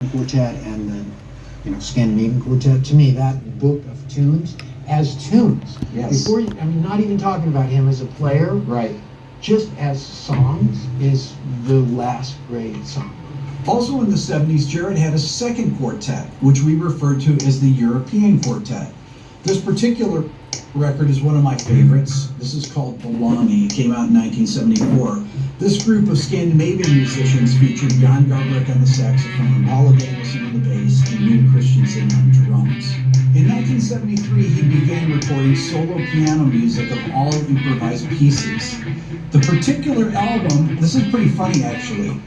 Quartet and the Scandinavian Quartet. To me, that book of tunes as tunes. Yes. Before you, I mean, not even talking about him as a player. Right. Just as songs is the last great song. Also in the 70s, Jared had a second quartet, which we refer to as the European Quartet. This particular record is one of my favorites. This is called Belonging. It came out in 1974. This group of Scandinavian musicians featured Jan Garbarek on the saxophone, Paula Danielson on the bass, and Nina Christensen on drums. In 1973, he began recording solo piano music of all improvised pieces. The particular album, this is pretty funny actually.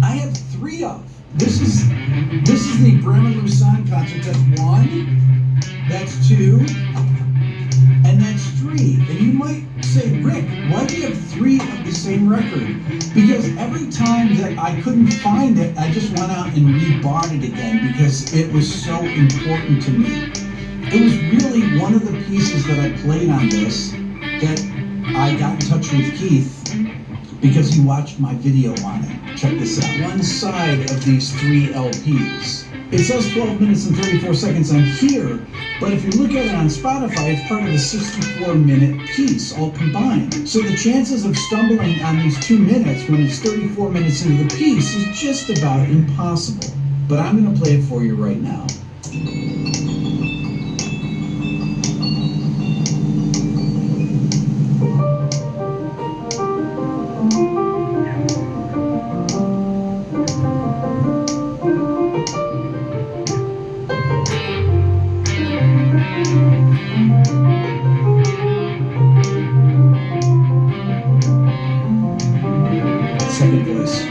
I have 3 of. This is the Bremen Lausanne concert. That's 1, that's 2, and that's 3. And you might say, Rick, why do you have 3 of the same record? Because every time that I couldn't find it, I just went out and rebought it again because it was so important to me. It was really one of the pieces that I played on this that I got in touch with Keith because he watched my video on it. Check this out. One side of these 3 LPs. It says 12 minutes and 34 seconds on here, but if you look at it on Spotify, it's part of a 64-minute piece, all combined. So the chances of stumbling on these 2 minutes when it's 34 minutes into the piece is just about impossible. But I'm going to play it for you right now. Second voice.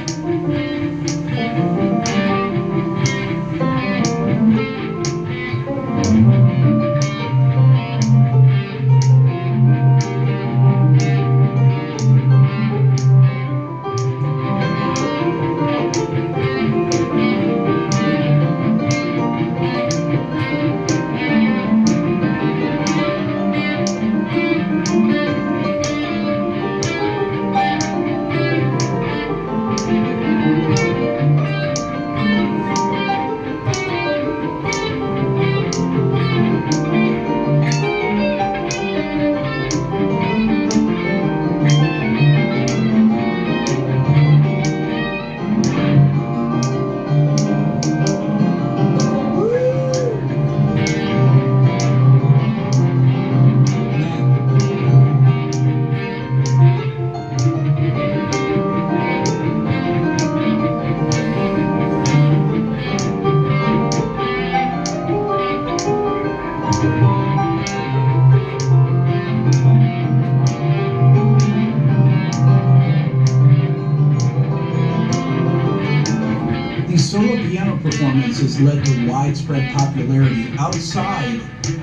These solo piano performances led to widespread popularity outside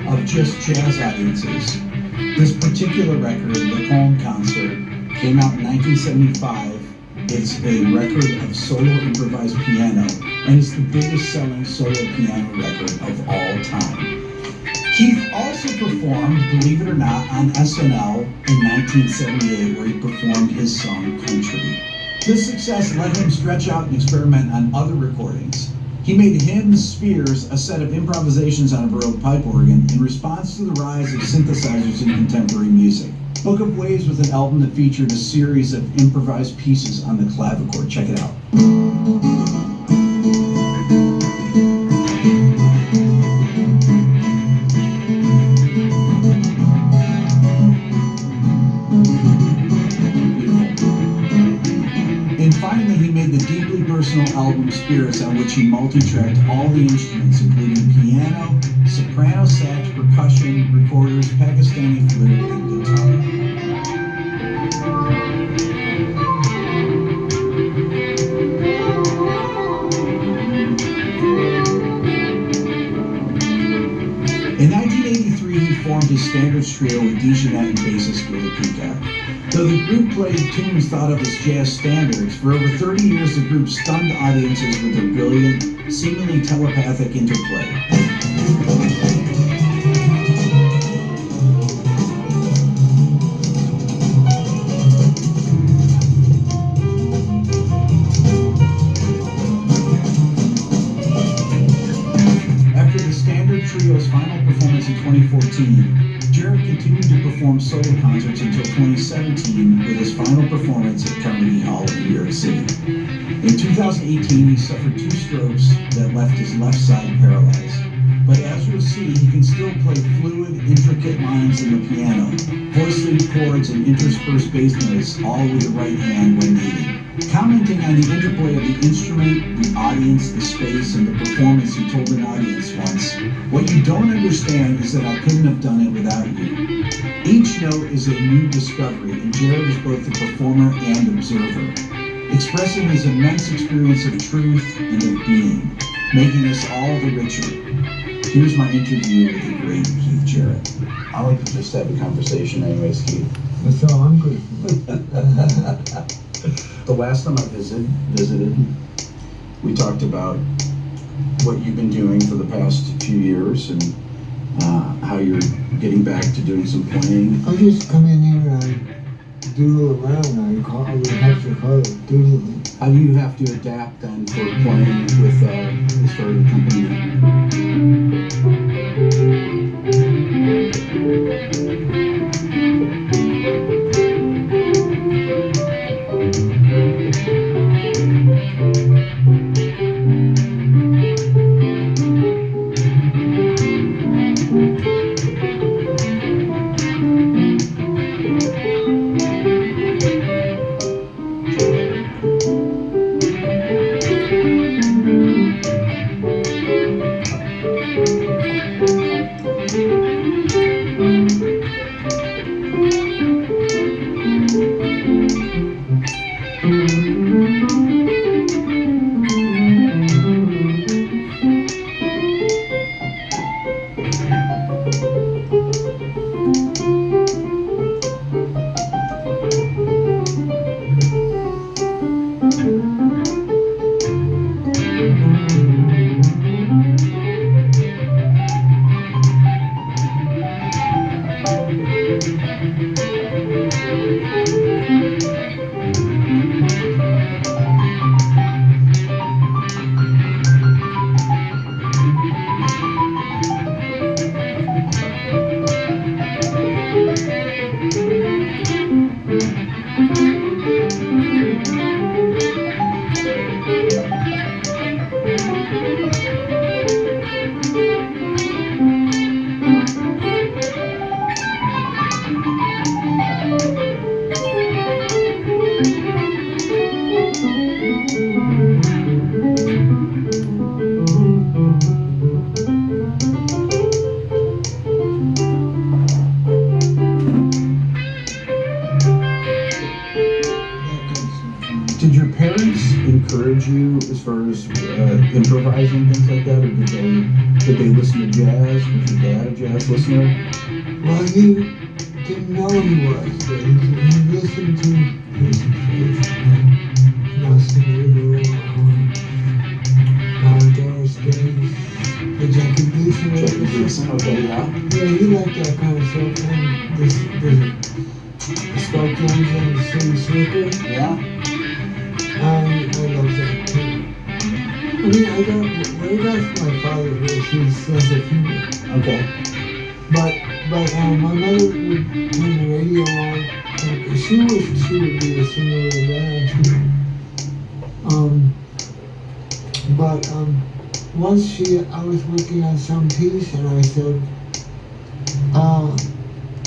of just jazz audiences. This particular record, The Cologne Concert, came out in 1975. It's a record of solo improvised piano, and it's the biggest selling solo piano record of all time. Keith also performed, believe it or not, on SNL in 1978, where he performed his song Country. This success let him stretch out and experiment on other recordings. He made Hymns, Spheres, a set of improvisations on a Baroque pipe organ in response to the rise of synthesizers in contemporary music. Book of Waves was an album that featured a series of improvised pieces on the clavichord. Check it out. And finally, he made the deeply personal album Spirits, on which he multi-tracked all the instruments, including piano, soprano, sax, percussion, recorders, Pakistani flute, and guitar. In 1983, he formed his Standards Trio with DeJohnette and bassist Practica. Though the group played tunes thought of as jazz standards, for over 30 years the group stunned audiences with their brilliant, seemingly telepathic interplay. to 2014, Jared continued to perform solo concerts until 2017 with his final performance at Carnegie Hall in New York City. In 2018, he suffered 2 strokes that left his left side paralyzed. But as you'll see, he can still play fluid, intricate lines in the piano, voice lead chords, and interspersed bass notes, all with the right hand when needed. Commenting on the interplay of the instrument, the audience, the space, and the performance, he told an audience once, "What you don't understand is that I couldn't have done it without you." Each note is a new discovery, and Jared is both the performer and observer, expressing his immense experience of truth and of being, making us all the richer. Here's my interview with the great Keith Jarrett. I like to just have a conversation anyways, Keith. That's all I'm good for. The last time I visited, we talked about what you've been doing for the past few years and how you're getting back to doing some playing. I just come in here and I doodle around. I would have to call it doodling. How do you have to adapt then for playing with this sort of company? Did your parents encourage you as far as improvising, things like that, or did they listen to jazz? Was your dad a jazz listener? Well, he didn't know he was, but he listened to music first. Nelson Riddle, Doris Day, the Jackie Gleason. Jackie Gleason, okay, yeah. Yeah, he liked that kind of stuff. And the Spark Jones and the City Slicker. Yeah. I love that too. I mean, what I got from my father was his sense of humor. Okay. But my mother would turn the radio on, and she would be a singer of the band too. Once I was working on some piece, and I said, I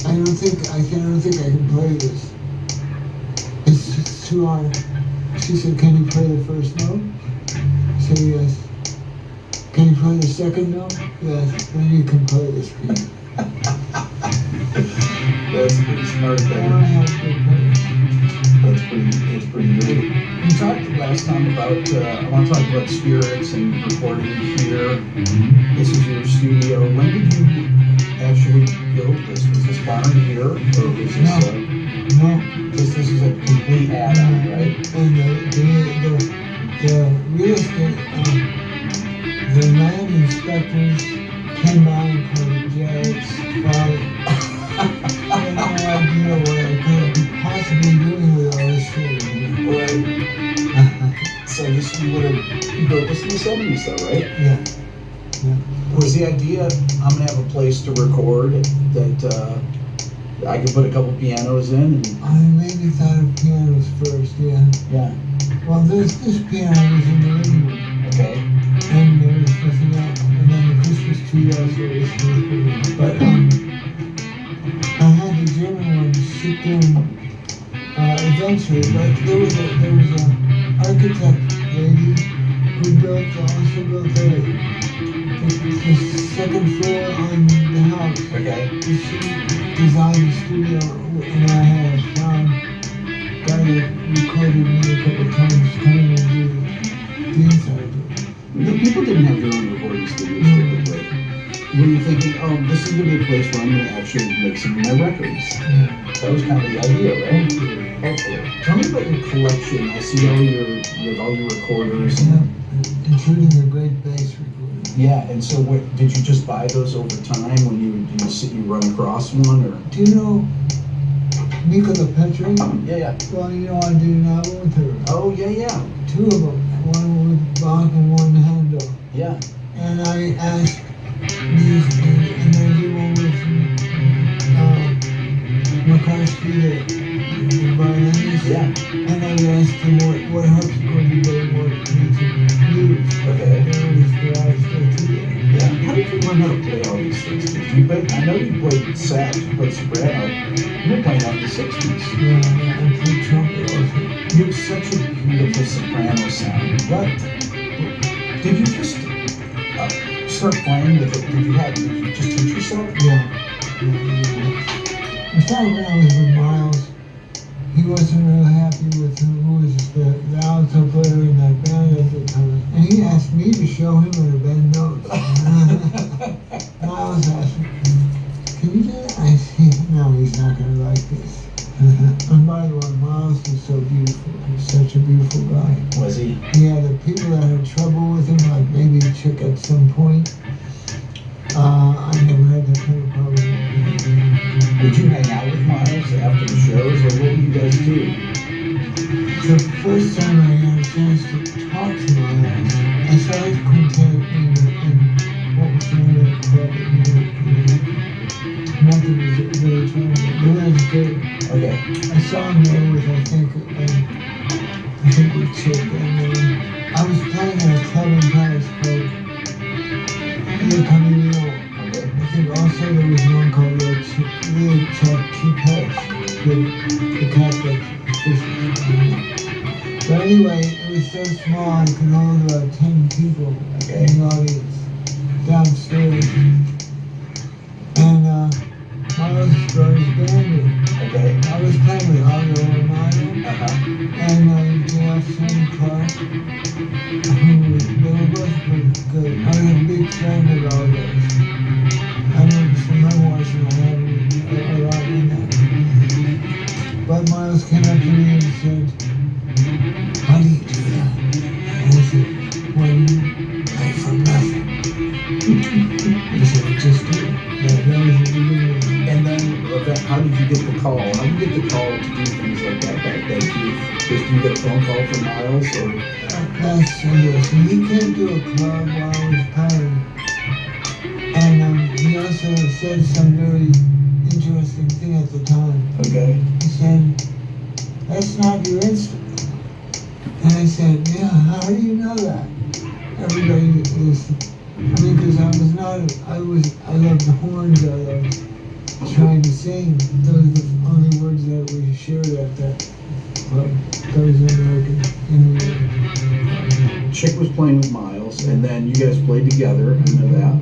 don't think I can play this. It's just too hard. She said, "Can you play the first note?" I said, "Yes." "Can you play the second note?" "Yes." "Then you can play this piece." That's pretty smart I thing. don't have to play. That's pretty great. You talked last time about, I want to talk about spirits and recording here. This is your studio. When did you actually build this? Was this barn here, or was this, No. this is a complete add-on, right? And the real estate, the land inspectors came by and called Jared's father. I had no idea what I could possibly doing with all this shit. Right. So you would have built this in the 70s though, right? Yeah. Was the idea, I'm gonna have a place to record that I could put a couple pianos in? And, I maybe thought of pianos first, yeah. yeah. Well, this piano was in the living room, Okay. and there was nothing else. And then the Christmas tree also was in the living room. But I had the German one shipped in eventually. But there was a architect lady who also built the second floor on the house. Okay. She designed the studio, and I had a guy that recorded me a couple times coming and do the inside of it. The people didn't have their own recording studios typically. Were you thinking, oh, this is gonna be a place where I'm gonna actually make some of my records? Yeah. That was kind of the idea, right? Hopefully. Tell me about your collection. I see you have all your recorders. Yeah, including the great bass recorder. Yeah, and so what, did you just buy those over time when you run across one, or? Do you know Nicola Petra? Yeah. Well, you know, I did an album with her. Oh, yeah. Two of them. One with Bach and one Handel. Yeah. And I asked these, and I did one with McCarthy, the violinist. Yeah. And I asked him what harpsichord he really wanted me to use. Okay. And it was the Irish Tortilla. Yeah. How did you learn how to play all these things? I know you played sax, you played soprano. You were playing out in the 60s. Yeah, and played trumpet also. You have such a beautiful soprano sound. What? Did you just start playing with it? Did you just teach yourself? Yeah. I started when I was with Miles. He wasn't real happy with who was the alto player in that band at the time. And he asked me to show him how to bend notes. Miles asked me, can you do that? I said, no, he's not going to like this. And by the way, Miles was so beautiful. He was such a beautiful guy. Was he? Yeah, the people that had trouble with him, like maybe Chick at some point, I never had that kind of problem. Would you hang out with Miles after the shows, or what would you guys do? The first time I had a chance to talk to Miles, I saw his quintet in what was the name of the club in New York. Nothing was really trying to good. Okay. I saw him there with, I think with Chick, and I was playing at a club in Paris called Le Camino. Okay. I think also there was one called the Chipette, the Catholic Christian. But anyway, it was so small I could hold about 10 people in the audience downstairs. And Miles brought his band in. Okay. I was playing with Otto Romano and Jeff and Clark, they were both pretty good. I was a big fan of all those. I wrote some memoirs and I had a lot in that. But Miles came up to me and said, how do you do that? And I said, well, you play from nothing. He said, just do it. That was the beginning. And then, how did you get the call? How did you get the call to do things like that back then? Did you get a phone call from Miles, or? That's interesting. He came to a club while I was playing. And he also said some very interesting thing at the time. Okay. He said, that's not your instrument. And I said, yeah, how do you know that? Everybody is, because I loved the horns, I loved trying to sing. Those are the only words that we shared at that club. Those American Indian. Chick was playing with Miles, and then you guys played together, I know that.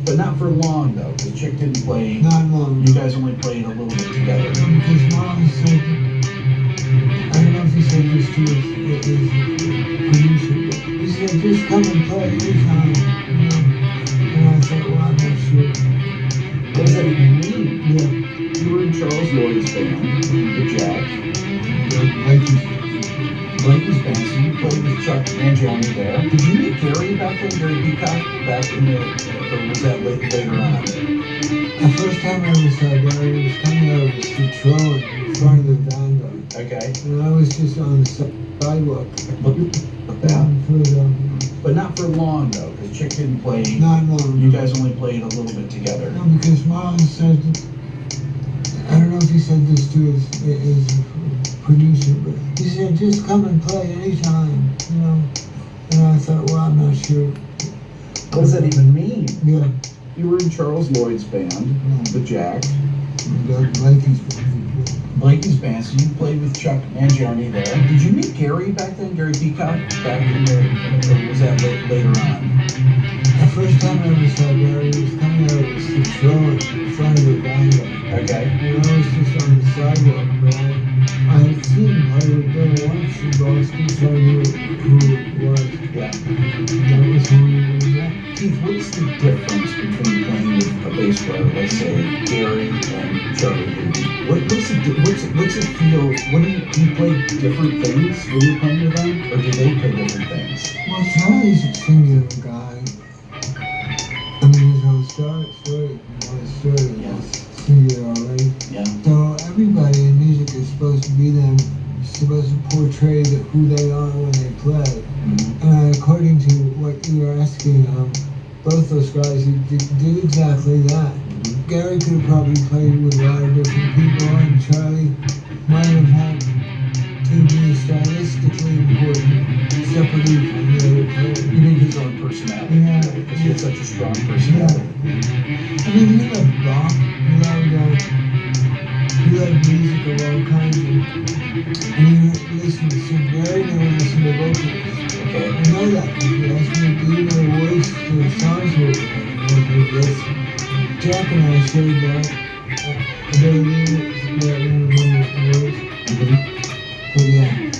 But not for long, though, because Chick didn't play. Not long. You guys only played a little bit together. Because Mom said, I don't know if he said this to his producer, but he said, just come and play anytime. And I thought, well, I'm not sure. What does that even mean? Yeah. You were in Charles Lloyd's band, the Jack. Mikey's band, so you played with Chuck Mangione there. Did you meet Gary back then, Gary Peacock, back in the, or was that later on? The first time I ever saw Gary was coming out of the Citroen in front of the Vanguard. Okay. And I was just on the sidewalk. Look at that. For the But not for long though, because Chick didn't play. Not long. You guys only played a little bit together. No, because Mom said, I don't know if he said this to his producer, but he said, just come and play anytime, you know. And I thought, well, I'm not sure. What does that even mean? Yeah. You were in Charles Lloyd's band, the Jack. Blakey's band, so you played with Chuck and Johnny there. Did you meet Gary back then, Gary Peacock, back in the, or was that later on? The first time I ever saw Gary was coming out of the show in front of the band. Okay. And I was just on the sidewalk, but I had seen him. I had been once in Boston, so I knew who it was. Yeah. That was when we met. Keith, what's the difference between playing with a bass player, let's say Gary and Charlie Lee? What's it feel? Do you play different things when you're playing with them, or do they play different things? Well, Charlie's a singular guy. I mean, his whole story Yeah. is singular already. Yeah. So everybody in music is supposed to be them, supposed to portray who they are when they play. Mm-hmm. And according to what you were asking, both those guys did exactly that. Mm-hmm. Gary could have probably played with a lot of different people, and Charlie might have had to be stylistically important separately from the other players. You mean his own personality? Yeah. Because he had such a strong personality. I mean, he loved rock, he loved music of all kinds, and he listened to Gary never listened to vocalists. Okay. I know that because he asked me, do you know the words to the songs we're playing? And I was like, yes. Jack and I shared that ability that we remember the words. But yeah,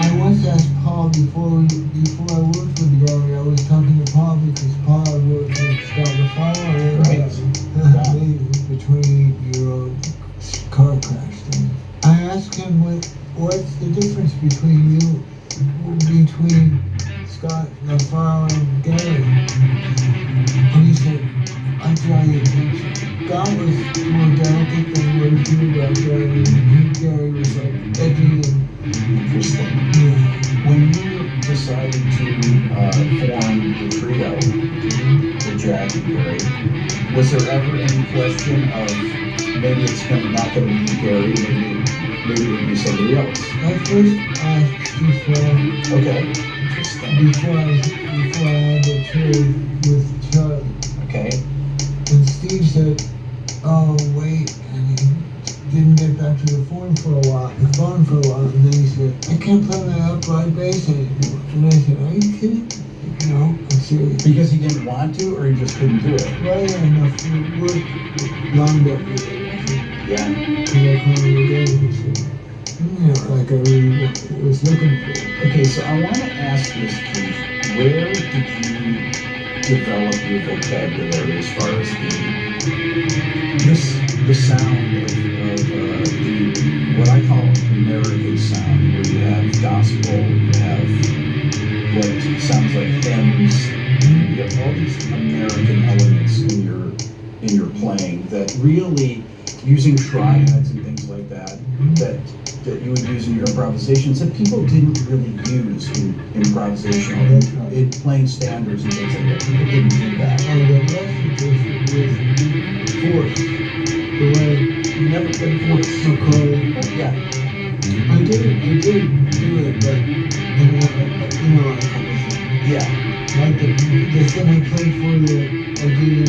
I once asked Paul before I worked with Gary, I was talking to Paul because Paul had worked with Scott LaFaro and Right. the 28-year-old car crash thing. I asked him what's the difference between Scott LaFaro and Gary. And he said, I'll draw you a picture. Scott was more delicate than what he knew about Gary. Gary was like edgy and Interesting. yeah. When you decided to form the trio, the Jack and Gary, was there ever any question of maybe it's not going to be Gary, maybe it would be somebody else? I first asked Steve Okay. Interesting. before I had the trade with Charlie. Okay. And Steve said, oh wait, and he didn't get back to the phone for a while, and then he said, I can't play my upright bass anymore. And I said, are you kidding? No, I'm serious. Because he didn't want to, or he just couldn't do it? Well, yeah, enough work lined up with it. Yeah. Because I called him again, he said, like I really was looking for it. Okay, so I want to ask this, Keith. Where did you develop your vocabulary as far as the sound of the what I call American sound, where you have gospel, you have what sounds like hymns, you have all these American elements in your playing that really, using triads and things like that that you would use in your improvisations that people didn't really use in improvisation or in playing standards and things like that. People didn't do that. And the message was force. The way You never played voice. McCoy. Yeah. I did do it, but on a couple things. Yeah. Like the thing I played for you, I did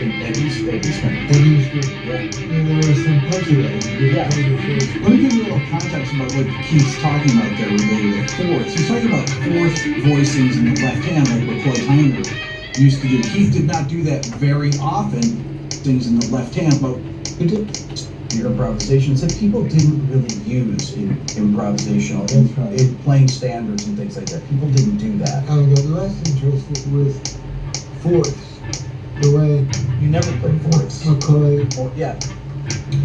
in Eddie's Eddie's Yeah. there was some pussy that I did. Yeah. Let me give you a little context about what Keith's talking about there related to fourths. He's talking about fourth voicings in the left hand like McCoy Tyner used to do. Keith did not do that very often, things in the left hand, but he did your improvisations that people didn't really use in improvisational, That's right. in playing standards and things like that. People didn't do that. I got less interested with fourths. The way You never played fourths. McCoy. Or, yeah.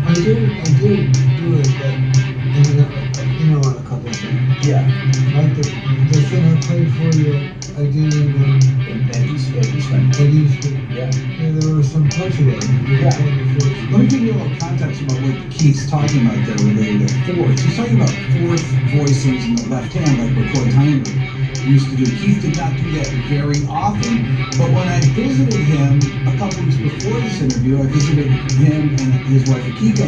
I did do it, but on a couple of things. Yeah. Like the thing I played for you, I did in Eddie's Eddie's. Yeah. There was some pussy that Let me give you a little context about what Keith's talking about there related to fourths. He's talking about fourth voicings in the left hand like McCoy Tyner used to do. Keith did not do that very often, but when I visited him a couple weeks before this interview, I visited him and his wife Akiko,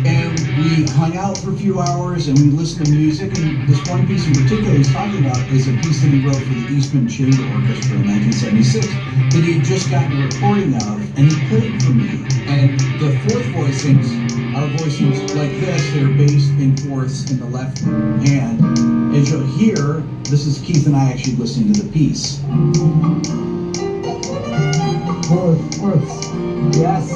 and we hung out for a few hours and we listened to music. And this one piece in particular he's talking about is a piece that he wrote for the Eastman Chamber Orchestra in 1976 that he had just gotten a recording of, and he played for me. And the fourth voicings are voicings like this. They're based in fourths in the left hand. As you'll hear, this is Keith and I actually listening to the piece. Fourth. Yes.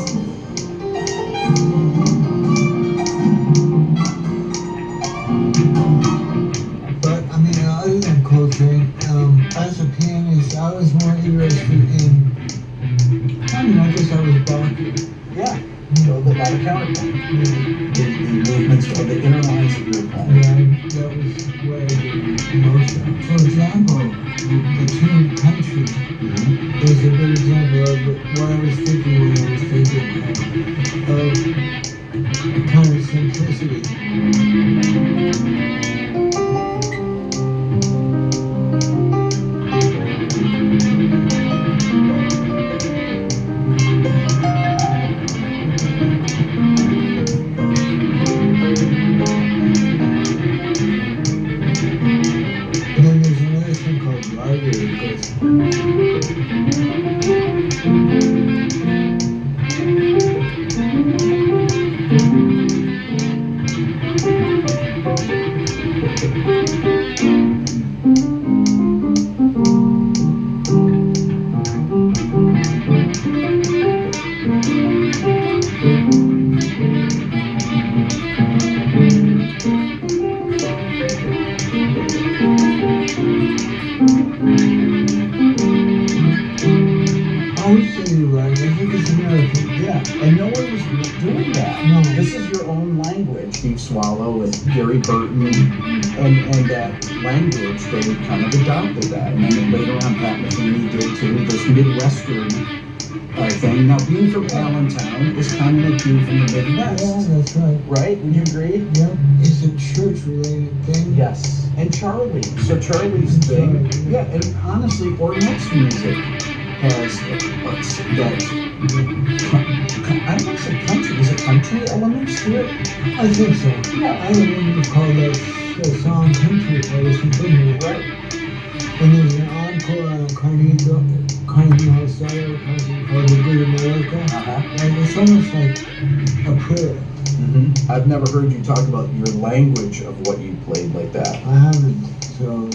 But I mean, other than Coltrane, as a pianist, I was more interested in. I mean, I guess I was Bach. Yeah. So the lot of counterpoint. The movements of the inner lines of your playing. Yeah, that was where I did most of. For example, the tune Country is a good example of what I was thinking when I was thinking of kind of simplicity. And then there's another thing called library, because I would say you're right. I think it's American. Yeah, and no one was doing that. No. This is your own language. Steve Swallow with Gary Burton, and that language, they kind of adopted that. And then later on, Pat Metheny did too. This Midwestern thing. Now, being from Allentown is kind of like being from the Midwest. Yeah, that's right. Right? Would you agree? Yep. It's a church-related thing. Yes. And Charlie. So Charlie's thing. Yeah, and honestly, Ornette's music has that. I don't want to say country. Is it country elements to it? I think so. Yeah. I wouldn't call that song country if I was thinking it. Right. And there's an encore on Carnegie Hall Cellar concert called The Good America. And it's almost like a prayer. Mm-hmm. I've never heard you talk about your language of what you played like that. I haven't, so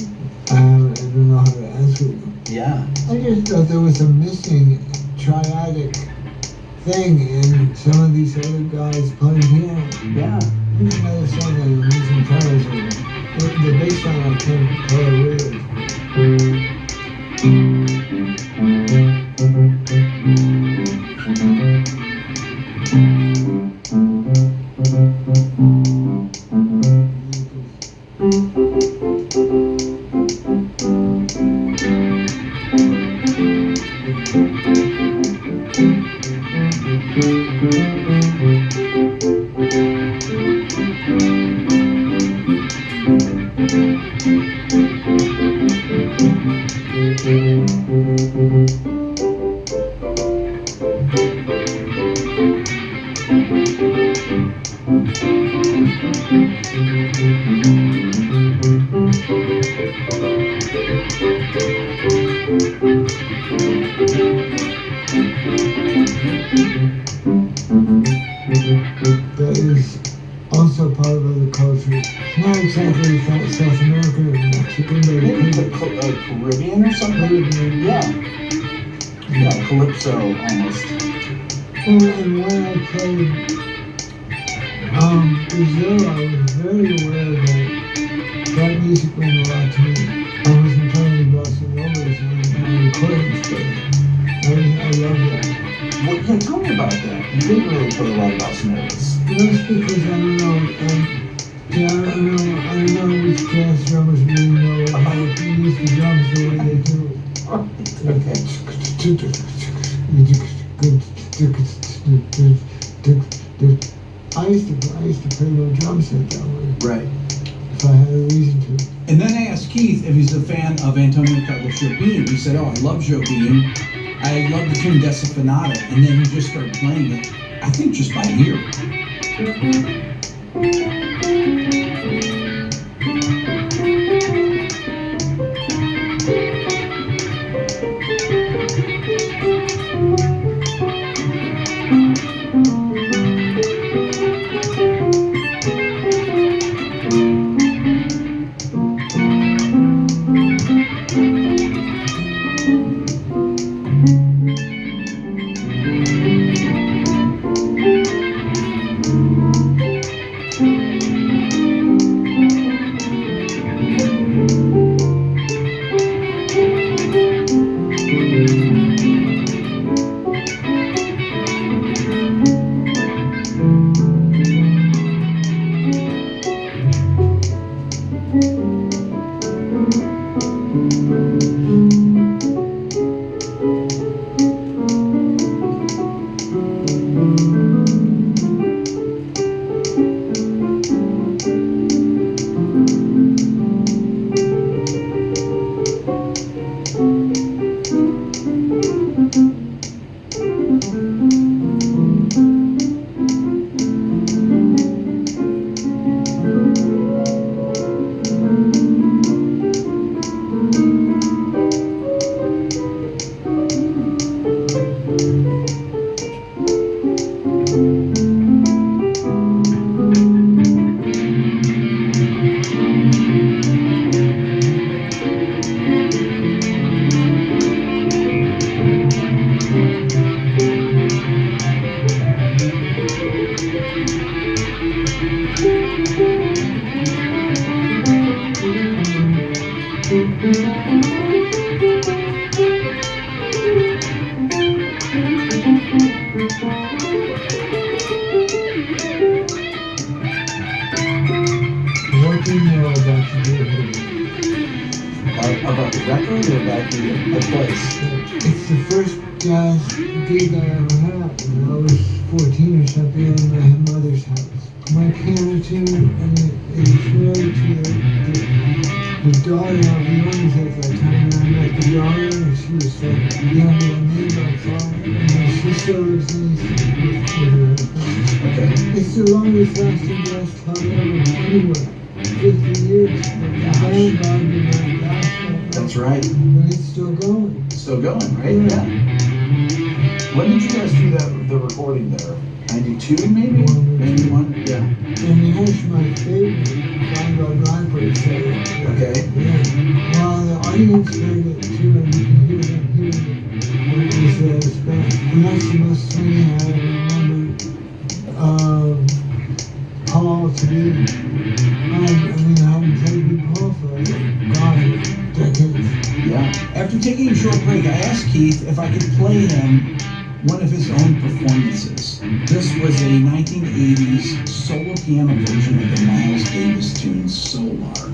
I don't know how to answer you. Yeah. I just thought there was a missing triadic thing in some of these other guys playing piano. Yeah. Here's another song that I'm using titles with. The bass line I can't play with. That is also part of other culture. It's not exactly South American or Mexican, but Maybe it the could Caribbean or something? Caribbean. Yeah. Yeah, calypso almost. Well, and when I played Brazil, I was very aware that music meant a lot to me. I wasn't playing bossa novas on recordings, but I love that. Well, yeah, tell me about that. You didn't really play a lot of bossa novas. That's because I don't know. I don't know which jazz drummers really know how to use the drums the way they do. I used to play no drum set that way. Right. if I had a reason to. And then I asked Keith if he's a fan of Antonio Carlos Jobim. He said, oh, I love Jobim. I love the tune Desafinada. And then he just started playing it, I think just by ear. What do you know about the neighborhood? About the record or about the place? It's the first jazz gig I ever had. When I was 14 or something at my mother's house. My piano tune, and it was married to the daughter of the owners at that time. And I met the daughter, and she was like younger than me by far. And she still lives in East with her husband. Okay. It's the longest lasting jazz club ever anywhere. 50 years. But the vanguard did not last that long. That's right. But it's still going. Still going, right? Yeah. When did you guys do the recording there? 92 maybe? 91? Yeah. And here's my favorite vanguard library say. Okay. Yeah. Well, the audience heard it too, and you can hear them hearing it. And it was Spanish. And that's the most swinging I ever remember. Paul to do. I mean, I haven't played with Paul for, God, decades. Yeah. After taking a short break, I asked Keith if I could play him one of his own performances. This was a 1980s solo piano version of the Miles Davis tune Solar.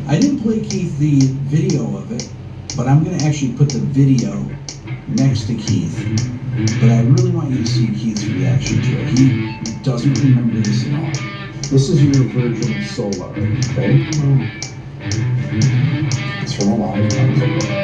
I didn't play Keith the video of it, but I'm going to actually put the video next to Keith. But I really want you to see Keith's reaction to it. He doesn't remember this at all. This is your version of Solar, okay? It's from a live concert.